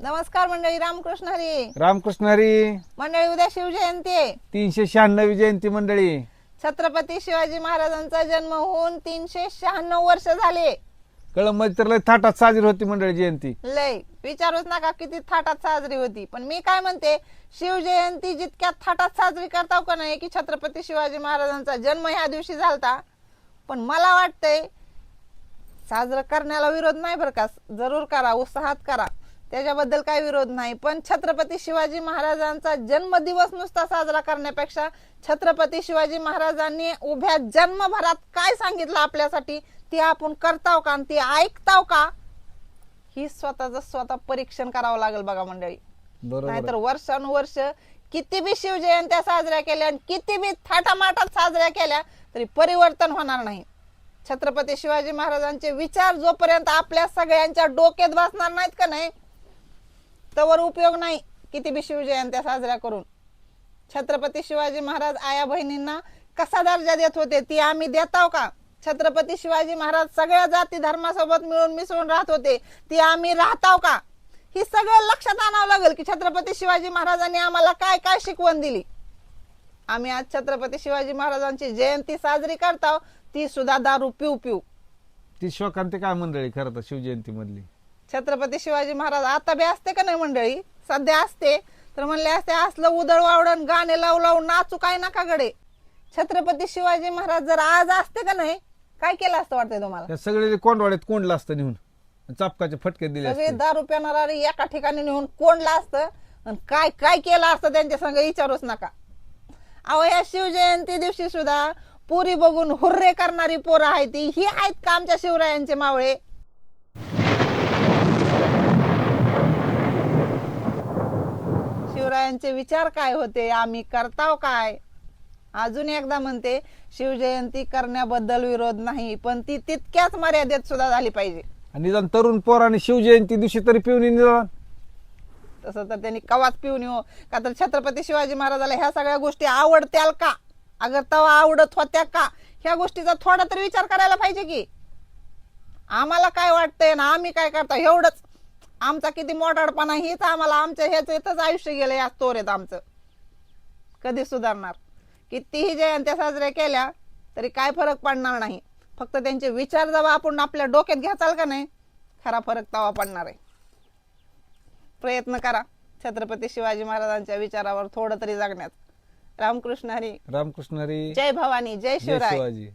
नमस्कार मंडळी, रामकृष्ण हरी. रामकृष्ण हरी. मंडळी, उद्या शिवजयंती आहे. 396 जयंती मंडळी. छत्रपती शिवाजी महाराजांचा जन्म होऊन 396 वर्ष झाले. कळंबमध्ये तर लय थाटात साजरी होती मंडळी जयंती. लय विचारूच नका किती थाटात साजरी होती. पण मी काय म्हणते, शिवजयंती जितक्या थाटात साजरी करताव का नाही की छत्रपती शिवाजी महाराजांचा जन्म ह्या दिवशी झालता, पण मला वाटतंय साजरं करण्याला विरोध नाही बरं का, जरूर करा, उत्साहात करा, त्याच्याबद्दल काही विरोध नाही. पण छत्रपती शिवाजी महाराजांचा जन्मदिवस नुसता साजरा करण्यापेक्षा छत्रपती शिवाजी महाराजांनी उभ्या जन्मभरात काय सांगितलं आपल्यासाठी ते आपण करताव का आणि ते ऐकताव का, ही स्वतः परीक्षण करावं लागेल बघा मंडळी. नाहीतर वर्षानुवर्ष किती बी शिवजयंत्या साजऱ्या केल्या आणि किती बी थाटामाटात साजऱ्या केल्या तरी परिवर्तन होणार नाही. छत्रपती शिवाजी महाराजांचे विचार जोपर्यंत आपल्या सगळ्यांच्या डोक्यात बसणार नाहीत का नाही, तवर उपयोग नाही किती बी शिवजयंत्या साजऱ्या करून. छत्रपती शिवाजी महाराज आया बहिणींना कसा दर्जा देत होते ती आम्ही देताव का? छत्रपती शिवाजी महाराज सगळ्या जाती धर्मासोबत मिळून मिसळून राहत होते ती आम्ही राहताव का? ही सगळं लक्षात आणावं लागेल की छत्रपती शिवाजी महाराजांनी आम्हाला काय काय शिकवण दिली. आम्ही आज छत्रपती शिवाजी महाराजांची जयंती साजरी करताव, ती सुद्धा दारू पिऊ पिऊ. ती शोकांती काय मंडळी खरं तर शिवजयंती मधली. छत्रपती शिवाजी महाराज आता बी असते का नाही मंडळी, सध्या असते तर म्हणले असते असलं उदळ वावडण गाणे लावू लावू नाचू काय नका गडे. छत्रपती शिवाजी महाराज जर आज असते का नाही, काय केलं असतं वाटतंय तुम्हाला? सगळे कोंडवाड्यात कोंडलं असतं नेऊन, चापकाचे फटके दिले सगळे असते. दारू पिणारे एका ठिकाणी नेऊन कोंडलं असतं आणि काय काय केलं असतं त्यांच्या संग विचारूच नका. अहो, या शिवजयंती दिवशी सुद्धा पुरी बघून हुर्रे करणारी पोरं आहेत ती ही आहेत का आमच्या शिवरायांचे मावळे? शिवरायांचे विचार काय होते, आम्ही करताव काय? अजून एकदा म्हणते, शिवजयंती करण्याबद्दल विरोध नाही, पण ती तितक्याच मर्यादेत सुद्धा झाली पाहिजे. आणि निदान तरुण पोराने शिवजयंती दिवशी तरी पिऊन निदान. तसं तर त्यांनी कवाच पिऊन येऊ का, तर छत्रपती शिवाजी महाराजाला ह्या सगळ्या गोष्टी आवडत्याल का? अगर तवा आवडत होत्या का, ह्या गोष्टीचा थोडा तरी विचार करायला पाहिजे की. आम्हाला काय वाटतंय ना आम्ही काय करतो एवढंच, आमचा किती मोठाडपणा हेच आम्हाला, आमच्या ह्याच इथंच आयुष्य गेलं या स्टोरीत आमचं. कधी सुधारणार? कितीही जयंत्या साजऱ्या केल्या तरी काय फरक पडणार नाही. फक्त त्यांचे विचार जेव्हा आपण आपल्या डोक्यात घ्याचाल का नाही, खरा फरक तेव्हा पडणार आहे. प्रयत्न करा छत्रपती शिवाजी महाराजांच्या विचारावर थोडं तरी जगण्यात. रामकृष्ण हरी. रामकृष्ण हरी. जय भवानी, जय जय शिवराय. शिवाजी.